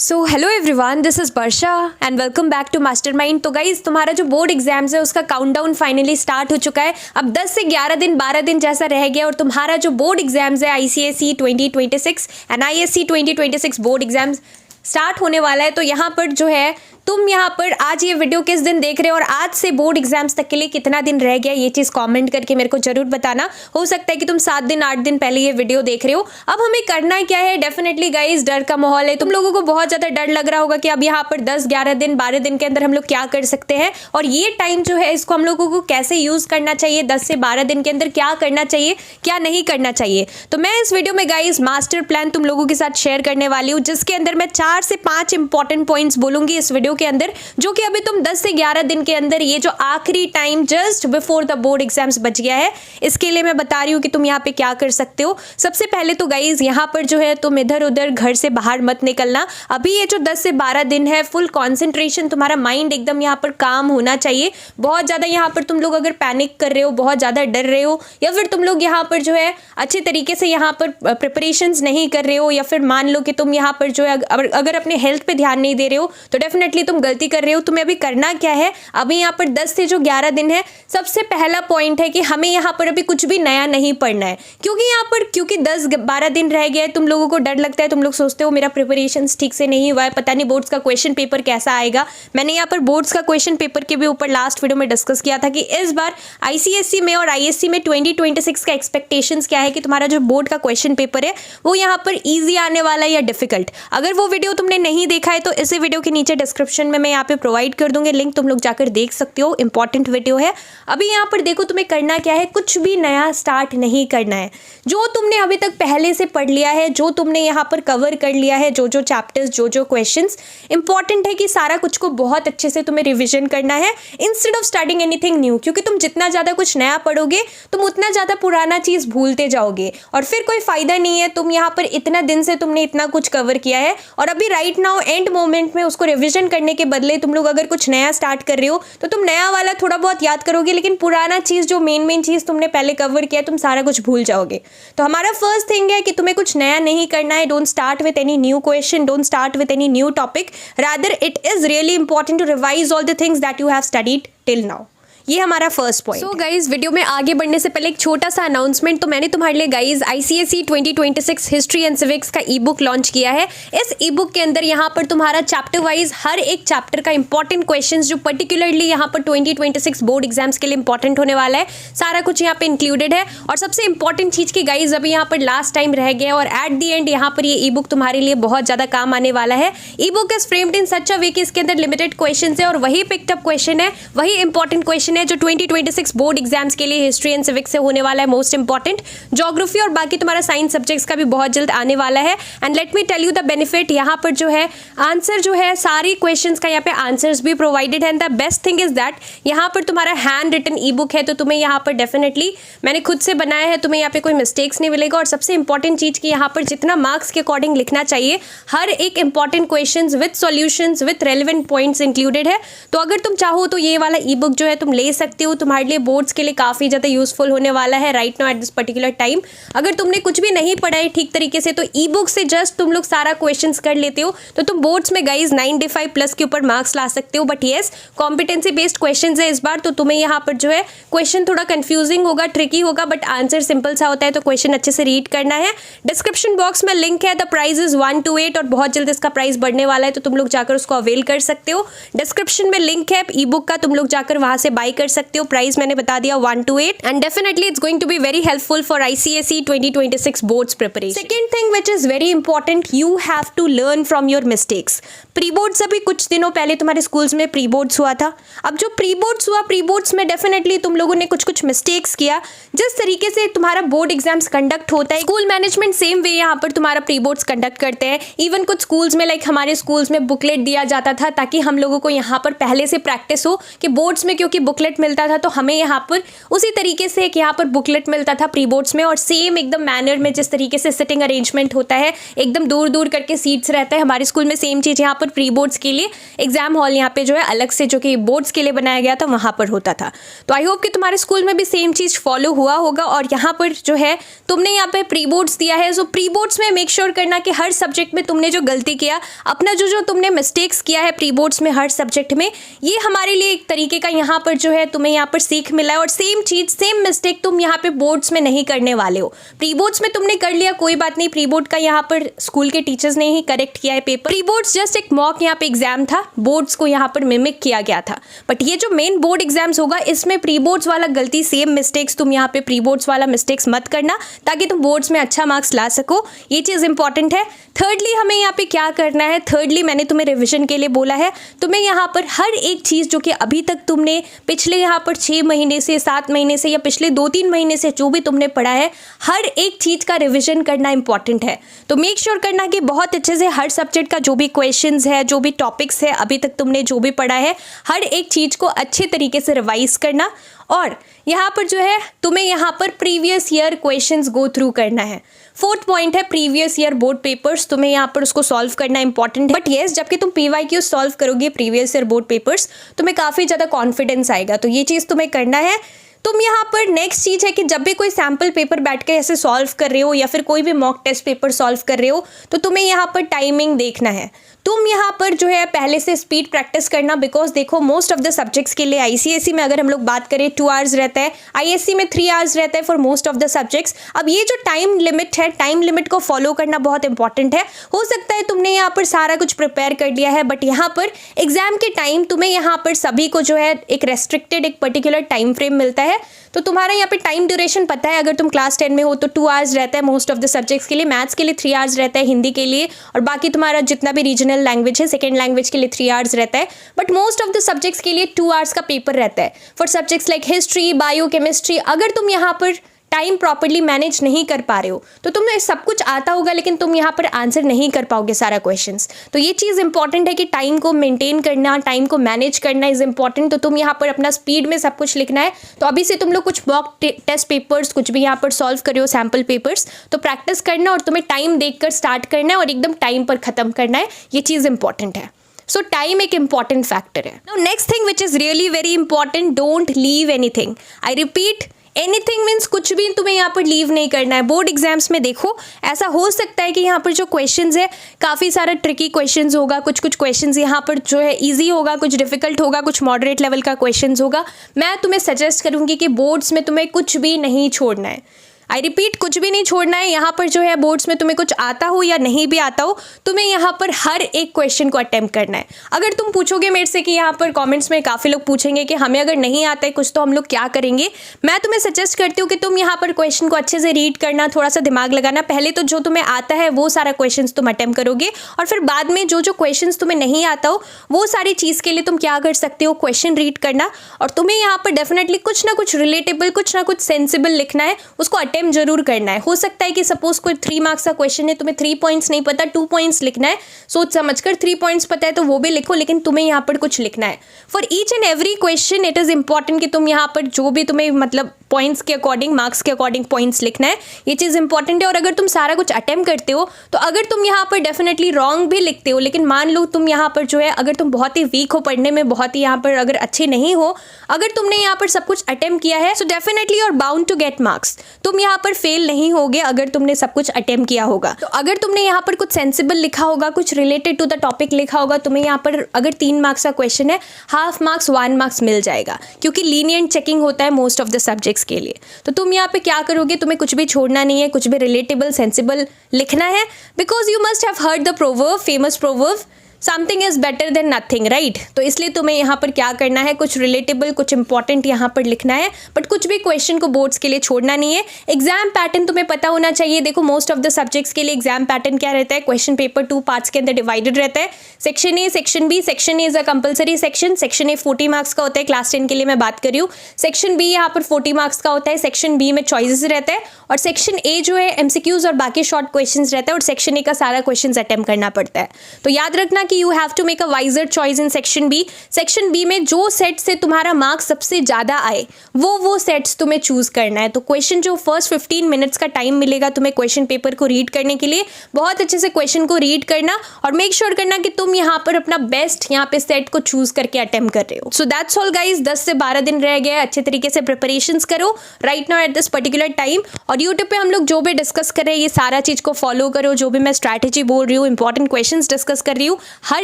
So hello everyone, this is Varsha and welcome back to Mastermind. तो guys, तुम्हारा जो board exams है उसका काउंटडाउन फाइनली स्टार्ट हो चुका है। अब 10 से 11 दिन 12 दिन जैसा रह गया और तुम्हारा जो बोर्ड एग्जाम्स है ICSE 2026 and ISC 2026 board exams start होने वाला है। तो यहाँ पर जो है तुम यहाँ पर आज ये वीडियो किस दिन देख रहे हो और आज से बोर्ड एग्जाम्स तक के लिए कितना दिन रह गया, ये चीज़ कमेंट करके मेरे को जरूर बताना। हो सकता है कि तुम 7 दिन 8 दिन पहले ये वीडियो देख रहे हो। अब हमें करना क्या है, डेफिनेटली गाइस डर का माहौल है। तुम लोगों को बहुत ज़्यादा डर लग रहा होगा कि अब यहाँ पर 10 11 दिन 12 दिन के अंदर हम लोग क्या कर सकते हैं और ये टाइम जो है इसको हम लोगों को कैसे यूज़ करना चाहिए, 10 से 12 दिन के अंदर क्या करना चाहिए क्या नहीं करना चाहिए। तो मैं इस वीडियो में गाइस मास्टर प्लान तुम लोगों के साथ शेयर करने वाली हूँ, जिसके अंदर मैं 4 से 5 इंपॉर्टेंट पॉइंट्स बोलूंगी इस वीडियो के अंदर, जो कि अभी तुम 10 से 11 दिन के अंदर ये जो आखिरी time just before the board exams बच गया है, इसके लिए मैं बता रही हूँ कि तुम यहाँ पे क्या कर सकते हो। सबसे पहले तो गाइज यहाँ पर जो है तुम इधर उधर घर से बाहर मत निकलना। अभी ये जो 10 से 12 दिन है फुल कॉन्सेंट्रेशन, तुम्हारा माइंड एकदम यहाँ पर काम होना चाहिए। बहुत ज़्यादा यहाँ पर तुम लोग अगर पैनिक कर रहे हो, बहुत ज़्यादा डर रहे हो, या फिर तुम लोग यहाँ पर जो है अच्छे तरीके से यहाँ पर प्रिपरेशंस नहीं कर रहे हो, या फिर मान लो कि तुम यहाँ पर जो है अगर अपने हेल्थ पे ध्यान नहीं दे रहे हो तो डेफिनेटली तुम गलती कर रहे हो। तुम्हें अभी करना क्या है, अभी यहाँ पर 10 से जो 11 दिन है, सबसे पहला पॉइंट है कि हमें यहाँ पर अभी कुछ भी नया नहीं पढ़ना है। क्योंकि 10-12 दिन रह गया है, तुम लोगों को डर लगता है, तुम लोग सोचते हो मेरा प्रिपरेशन ठीक से नहीं हुआ है, पता नहीं बोर्ड्स का क्वेश्चन पेपर कैसा आएगा। मैंने यहाँ पर बोर्ड्स का क्वेश्चन पेपर के भी ऊपर लास्ट वीडियो में डिस्कस किया था कि इस बार ICSE में और ISC में 2026 का एक्सपेक्टेशंस क्या है कि तुम्हारा जो बोर्ड का क्वेश्चन पेपर है वो यहाँ पर ईजी आने वाला है या डिफिकल्ट। अगर वो वीडियो तुमने नहीं देखा है तो इसी वीडियो के नीचे डिस्क्रिप्शन में मैं यहाँ पे प्रोवाइड कर दूंगी लिंक, तुम लोग जाकर देख सकते हो। इंपॉर्टेंट वीडियो है। अभी यहाँ पर देखो तुम्हें करना क्या है, कुछ भी नया स्टार्ट नहीं करना है। जो तुमने अभी तक पहले से पढ़ लिया है, जो तुमने यहाँ पर कवर कर लिया है, जो चैप्टर्स जो क्वेश्चंस, इंपॉर्टेंट है कि सारा कुछ को बहुत अच्छे से तुम्हें रिविजन करना है instead of starting anything new. क्योंकि तुम जितना ज़्यादा कुछ नया पढ़ोगे तुम उतना ज़्यादा पुराना चीज़ भूलते जाओगे और फिर कोई फायदा नहीं है। तुम यहाँ पर इतना दिन से तुमने इतना कुछ कवर किया है और अभी राइट नाउ एंड मोमेंट में उसको रिविजन करने के बदले तुम लोग अगर कुछ नया स्टार्ट कर रहे हो तो तुम नया वाला थोड़ा बहुत याद करोगे, लेकिन पुराना चीज़ जो मेन चीज़ तुमने पहले कवर किया तुम सारा कुछ भूल जाओगे। तो हमारा फर्स्ट थिंग है कि तुम्हें कुछ नया नहीं करना है। Don't start with any new question, don't start with any new topic, rather it is really important to revise all the things that you have studied till now. ये हमारा first point. So guys, video में आगे बढ़ने से पहले एक छोटा सा अनाउंसमेंट। तो मैंने तुम्हारे लिए guys ICSE 2026 history and civics का ई बुक लॉन्च किया है। इस ई बुक के अंदर यहाँ पर तुम्हारा चैप्टर वाइज हर एक चैप्टर का इंपॉर्टेंट क्वेश्चंस जो पर्टिकुलरली यहाँ पर 2026 बोर्ड एग्जाम्स के लिए इंपॉर्टेंट होने वाला है, सारा कुछ यहाँ पे इंक्लूडेड है। और सबसे इंपॉर्टेंट चीज़ की गाइज अभी यहाँ पर लास्ट टाइम रह गया और एट दी एंड यहाँ पर ये ई बुक तुम्हारे लिए बहुत ज़्यादा काम आने वाला है। Ebook is framed in such a way कि इसके अंदर लिमिटेड क्वेश्चन है और वही पिक्ड अप क्वेश्चन है, वही इंपॉर्टेंट क्वेश्चन है जो 2026 बोर्ड एग्जाम्स के लिए हिस्ट्री एंड सिविक्स से होने वाला है मोस्ट इंपॉर्टेंट। ज्योग्राफी और बाकी तुम्हारा साइंस सब्जेक्ट्स का भी बहुत जल्द आने वाला है। And let me tell you the benefit, यहाँ पर जो है आंसर जो है सारी क्वेश्चंस का यहाँ पे आंसर्स भी प्रोवाइडेड है। And the best thing is that यहाँ पर तुम्हारा हैंड रिटन ई बुक है, तो तुम्हें यहाँ पर डेफिनेटली मैंने खुद से बनाया है, तुम्हें यहाँ पे कोई मिस्टेक्स नहीं मिलेगा। और सबसे इंपॉर्टेंट चीज़ की यहाँ पर जितना मार्क्स के अकॉर्डिंग लिखना चाहिए, हर एक important question with solutions with relevant points included है। तो अगर तुम चाहो तो ये वाला ई बुक जो है तुम ले सकते हो, तुम्हारे लिए बोर्ड्स के लिए काफ़ी ज़्यादा यूजफुल होने वाला है right now at this particular time. अगर तुमने कुछ भी नहीं पढ़ा है ठीक तरीके से तो ई बुक से जस्ट तुम लोग सारा क्वेश्चंस कर लेते हो तो तुम बोर्ड्स में गाइज 95+ के ऊपर मार्क्स ला सकते हो। But yes, competency based questions है इस बार, तो तुम्हें यहाँ पर जो है क्वेश्चन थोड़ा कंफ्यूजिंग होगा, ट्रिकी होगा, बट आंसर सिंपल सा होता है, तो क्वेश्चन अच्छे से रीड करना है। डिस्क्रिप्शन बॉक्स में लिंक है, द प्राइस इज 1 to 8 और बहुत जल्द इसका प्राइस बढ़ने वाला है, तो तुम लोग जाकर उसको अवेल कर सकते हो। डिस्क्रिप्शन में लिंक है ई बुक का, तुम लोग जाकर वहां से बाय कर सकते हो। प्राइस मैंने बता दिया 1 to 8 and definitely it's going to be very helpful for ICSE 2026 boards preparation. Second thing which is very important, you have to learn from your mistakes. Pre boards अभी कुछ दिनों पहले तुम्हारे स्कूल्स में प्री बोर्ड्स हुआ था। अब जो प्री बोर्ड्स हुआ, प्री बोर्ड्स में डेफिनेटली तुम लोगों ने कुछ मिस्टेक्स किया। जिस तरीके से तुम्हारा बोर्ड एग्जाम्स कंडक्ट होता है, स्कूल मैनेजमेंट सेम वे यहाँ पर तुम्हारा प्री बोर्ड्स कंडक्ट करते हैं। इवन कुछ स्कूल्स में लाइक हमारे स्कूल्स में बुकलेट दिया जाता था ताकि हम लोगों को यहाँ पर पहले से प्रैक्टिस हो कि बोर्ड्स में क्योंकि बुकलेट बुकलेट मिलता था, तो हमें यहाँ पर उसी तरीके से एक यहाँ पर बुकलेट मिलता था प्री बोर्ड्स में, और सेम एकदम मैनर में जिस तरीके से सिटिंग अरेंजमेंट होता है, एकदम दूर दूर करके सीट्स रहता है हमारे स्कूल में, सेम चीज़ यहाँ पर प्री बोर्ड्स के लिए एग्जाम हॉल यहाँ पे जो है अलग से जो कि बोर्ड्स के लिए बनाया गया था वहाँ पर होता था। तो आई होप कि तुम्हारे स्कूल में भी सेम चीज़ फॉलो हुआ होगा। और यहाँ पर जो है तुमने यहाँ पे प्री बोर्ड्स दिया है, सो प्री बोर्ड्स में मेक श्योर करना कि हर सब्जेक्ट में तुमने जो गलती किया, अपना जो तुमने मिस्टेक्स किया है प्री बोर्ड्स में हर सब्जेक्ट में, ये हमारे लिए एक तरीके का यहाँ पर जो है तुम्हें यहाँ पर सीख मिला है। और सेम चीज़ सेम मिस्टेक तुम यहाँ पे बोर्ड्स में नहीं करने वाले हो। प्री बोर्ड्स में तुमने कर लिया, कोई बात नहीं, प्री बोर्ड का यहाँ पर स्कूल के टीचर्स ने ही करेक्ट किया है पेपर। प्री बोर्ड्स जस्ट एक मॉक यहाँ पे एग्जाम था, बोर्ड्स को यहाँ पर मिमिक किया गया था। बट ये जो मेन बोर्ड एग्जाम्स होगा, इसमें प्री बोर्ड्स वाला गलती, सेम मिस्टेक्स तुम यहाँ पे प्री बोर्ड्स वाला मिस्टेक्स मत करना, ताकि तुम बोर्ड्स में अच्छा मार्क्स ला सको। ये चीज़ इंपॉर्टेंट है। थर्डली हमें यहाँ पे क्या करना है, थर्डली मैंने तुम्हें रिविजन के लिए बोला है, तुम्हें यहाँ पर हर एक चीज़ जो कि अभी तक तुमने पिछले यहाँ पर 6 महीने से, 7 महीने से या पिछले 2-3 महीने से जो भी तुमने पढ़ा है, हर एक चीज़ का रिविजन करना इंपॉर्टेंट है। तो मेक श्योर करना कि बहुत अच्छे से हर सब्जेक्ट का जो भी क्वेश्चंस है, जो भी टॉपिक्स है, अभी तक तुमने जो भी पढ़ा है, हर एक चीज़ को अच्छे तरीके से रिवाइज करना। और यहाँ पर जो है तुम्हें यहाँ पर previous year questions go through करना है। 4th पॉइंट है प्रीवियस ईयर बोर्ड पेपर्स, तुम्हें यहाँ पर उसको सॉल्व करना इंपॉर्टेंट है। बट येस, जबकि तुम PYQ सॉल्व करोगे प्रीवियस ईयर बोर्ड पेपर्स, तुम्हें काफ़ी ज़्यादा कॉन्फिडेंस आएगा। तो ये चीज़ तुम्हें करना है। तुम यहाँ पर नेक्स्ट चीज़ है कि जब भी कोई सैम्पल पेपर बैठ के ऐसे सॉल्व कर रहे हो या फिर कोई भी मॉक टेस्ट पेपर सॉल्व कर रहे हो, तो तुम्हें यहाँ पर टाइमिंग देखना है। तुम यहाँ पर जो है पहले से स्पीड प्रैक्टिस करना, बिकॉज देखो मोस्ट ऑफ द सब्जेक्ट्स के लिए ICSE में अगर हम लोग बात करें 2 आवर्स रहता है, ISC में 3 आवर्स रहता है for most of the subjects. अब ये जो टाइम लिमिट है, टाइम लिमिट को फॉलो करना बहुत इंपॉर्टेंट है। हो सकता है तुमने यहाँ पर सारा कुछ प्रिपेयर कर लिया है, बट यहाँ पर एग्जाम के टाइम तुम्हें यहाँ पर सभी को जो है एक रेस्ट्रिक्टेड, एक पर्टिकुलर टाइम फ्रेम मिलता है। तो तुम्हारा यहाँ पे टाइम ड्यूरेशन पता है, अगर तुम क्लास 10 में हो तो 2 आवर्स रहता है मोस्ट ऑफ द सब्जेक्ट्स के लिए, मैथ्स के लिए 3 आवर्स रहता है, हिंदी के लिए, और बाकी तुम्हारा जितना भी रीजनल लैंग्वेज है, सेकेंड लैंग्वेज के लिए 3 आवर्स रहता है। But most of the subjects के लिए 2 आवर्स का पेपर रहता है for subjects like history, bio, chemistry. अगर तुम यहाँ पर टाइम प्रॉपर्ली मैनेज नहीं कर पा रहे हो, तो तुम्हें सब कुछ आता होगा लेकिन तुम यहाँ पर आंसर नहीं कर पाओगे सारा क्वेश्चंस। तो ये चीज़ इंपॉर्टेंट है कि टाइम को मेंटेन करना, टाइम को मैनेज करना इज़ इंपॉर्टेंट। तो तुम यहाँ पर अपना स्पीड में सब कुछ लिखना है। तो अभी से तुम लोग कुछ मॉक टेस्ट पेपर्स कुछ भी यहाँ पर सॉल्व कर रहे हो, सैम्पल पेपर्स, तो प्रैक्टिस करना और तुम्हें टाइम देखकर स्टार्ट करना है और एकदम टाइम पर ख़त्म करना है। ये चीज़ इंपॉर्टेंट है। सो टाइम एक इंपॉर्टेंट फैक्टर है। Now next thing which is really very important, don't leave anything. I repeat, anything means कुछ भी तुम्हें यहाँ पर लीव नहीं करना है। बोर्ड एग्जाम्स में देखो ऐसा हो सकता है कि यहाँ पर जो क्वेश्चंस है काफ़ी सारा ट्रिकी क्वेश्चंस होगा, कुछ कुछ क्वेश्चंस यहाँ पर जो है इजी होगा, कुछ डिफिकल्ट होगा, कुछ मॉडरेट लेवल का क्वेश्चंस होगा। मैं तुम्हें सजेस्ट करूँगी कि बोर्ड्स में तुम्हें कुछ भी नहीं छोड़ना है। आई रिपीट, कुछ भी नहीं छोड़ना है। यहाँ पर जो है बोर्ड्स में तुम्हें कुछ आता हो या नहीं भी आता हो, तुम्हें यहाँ पर हर एक क्वेश्चन को अटेम्प्ट करना है। अगर तुम पूछोगे मेरे से कि यहाँ पर कमेंट्स में काफ़ी लोग पूछेंगे कि हमें अगर नहीं आता है कुछ तो हम लोग क्या करेंगे, मैं तुम्हें सजेस्ट करती हूँ कि तुम यहाँ पर क्वेश्चन को अच्छे से रीड करना, थोड़ा सा दिमाग लगाना। पहले तो जो तुम्हें आता है वो सारा क्वेश्चन तुम अटेम्प्ट करोगे, और फिर बाद में जो जो क्वेश्चन तुम्हें नहीं आता हो वो सारी चीज़ के लिए तुम क्या कर सकते हो, क्वेश्चन रीड करना। और तुम्हें यहाँ पर डेफिनेटली कुछ ना कुछ रिलेटेबल, कुछ ना कुछ सेंसिबल लिखना है, उसको अटेम्प्ट जरूर करना है। हो सकता है कि सपोज कोई 3 मार्क्स का क्वेश्चन है, तुम्हें 3 पॉइंट्स नहीं पता, 2 पॉइंट्स लिखना है। सोच समझकर 3 पॉइंट्स पता है तो वो भी लिखो, लेकिन तुम्हें यहाँ पर कुछ लिखना है। For each and every question it is important कि तुम यहाँ पर जो भी तुम्हें मतलब पॉइंट्स के अकॉर्डिंग, मार्क्स के अकॉर्डिंग पॉइंट्स लिखना है। ये चीज़ इंपॉर्टेंट है। और अगर तुम सारा कुछ अटेम्प्ट करते हो तो अगर तुम यहाँ पर डेफिनेटली रॉन्ग भी लिखते हो, लेकिन मान लो तुम यहाँ पर जो है अगर तुम बहुत ही वीक हो पढ़ने में, बहुत ही यहाँ पर अगर अच्छे नहीं हो, अगर तुमने यहाँ पर सब कुछ अटेम्प्ट किया है, so definitely you are bound to get marks. तुम यहाँ पर फेल नहीं होगे अगर तुमने सब कुछ अटेम्प्ट किया होगा। तो अगर तुमने यहाँ पर कुछ सेंसिबल लिखा होगा, कुछ रिलेटेड टू द टॉपिक लिखा होगा, तुम्हें यहाँ पर अगर 3 मार्क्स का क्वेश्चन है, हाफ मार्क्स 1 मार्क्स मिल जाएगा, क्योंकि लीनियंट चेकिंग होता है मोस्ट ऑफ द सब्जेक्ट्स के लिए। तो तुम यहाँ पे क्या करोगे, तुम्हें कुछ भी छोड़ना नहीं है, कुछ भी रिलेटेबल सेंसिबल लिखना है, because you must have heard the proverb, famous proverb, something is better than nothing, right. तो इसलिए तुम्हें यहाँ पर क्या करना है, कुछ रिलेटेबल, कुछ इंपॉर्टेंट यहाँ पर लिखना है, बट कुछ भी क्वेश्चन को बोर्ड्स के लिए छोड़ना नहीं है। एग्जाम पैटर्न तुम्हें पता होना चाहिए। देखो मोस्ट ऑफ द सब्जेक्ट्स के लिए एग्जाम पैटर्न क्या रहता है, क्वेश्चन पेपर 2 पार्ट्स के अंदर डिवाइडेड रहता है, section A, section B. Section A is a compulsory section, section A 40 marks का होता है, क्लास 10 के लिए मैं बात कर रही हूँ। सेक्शन बी यहाँ पर 40 मार्क्स का होता है, सेक्शन बी में चॉइसेस रहता है, और सेक्शन ए जो है MCQs और बाकी शॉर्ट क्वेश्चन रहता है, और सेक्शन ए का सारा क्वेश्चन अटेम्प्ट करना पड़ता है। तो याद रखना कि you have to make a wiser choice in section B. Section B में जो सेट से तुम्हारा मार्क्स सबसे ज़्यादा आए वो सेट्स तुम्हें चूज़ करना है। तो क्वेश्चन जो फर्स्ट 15 मिनट्स का टाइम मिलेगा तुम्हें क्वेश्चन पेपर को रीड करने के लिए, बहुत अच्छे से क्वेश्चन को रीड करना और मेक श्योर करना कि तुम यहाँ पर अपना बेस्ट यहाँ पे सेट को चूज़ करके अटेम्प्ट कर रहे हो। सो दैट्स ऑल गाइज, 10 से 12 दिन रह गए, अच्छे तरीके से प्रिपरेशंस करो right now at this particular time. और यूट्यूब पे हम लोग जो भी डिस्कस कर रहे हैं ये सारा चीज़ को फॉलो करो, जो भी मैं स्ट्रैटेजी बोल रही हूँ, इंपॉर्टेंट क्वेश्चंस डिस्कस कर रही हूँ, हर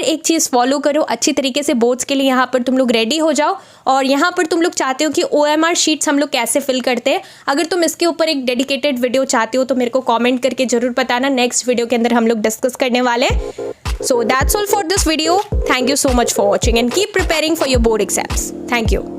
एक चीज़ फॉलो करो अच्छी तरीके से। बोर्ड्स के लिए यहाँ पर तुम लोग रेडी हो जाओ। और यहाँ पर तुम लोग चाहते हो कि OMR शीट्स हम लोग कैसे फिल करते हैं, अगर तुम इसके ऊपर एक डेडिकेटेड वीडियो चाहते हो तो मेरे को कॉमेंट करके जरूर बताना, नेक्स्ट वीडियो के अंदर हम लोग डिस्कस करने वाले हैं। So that's all for this video. Thank you so much for watching and keep preparing for your board exams. Thank you.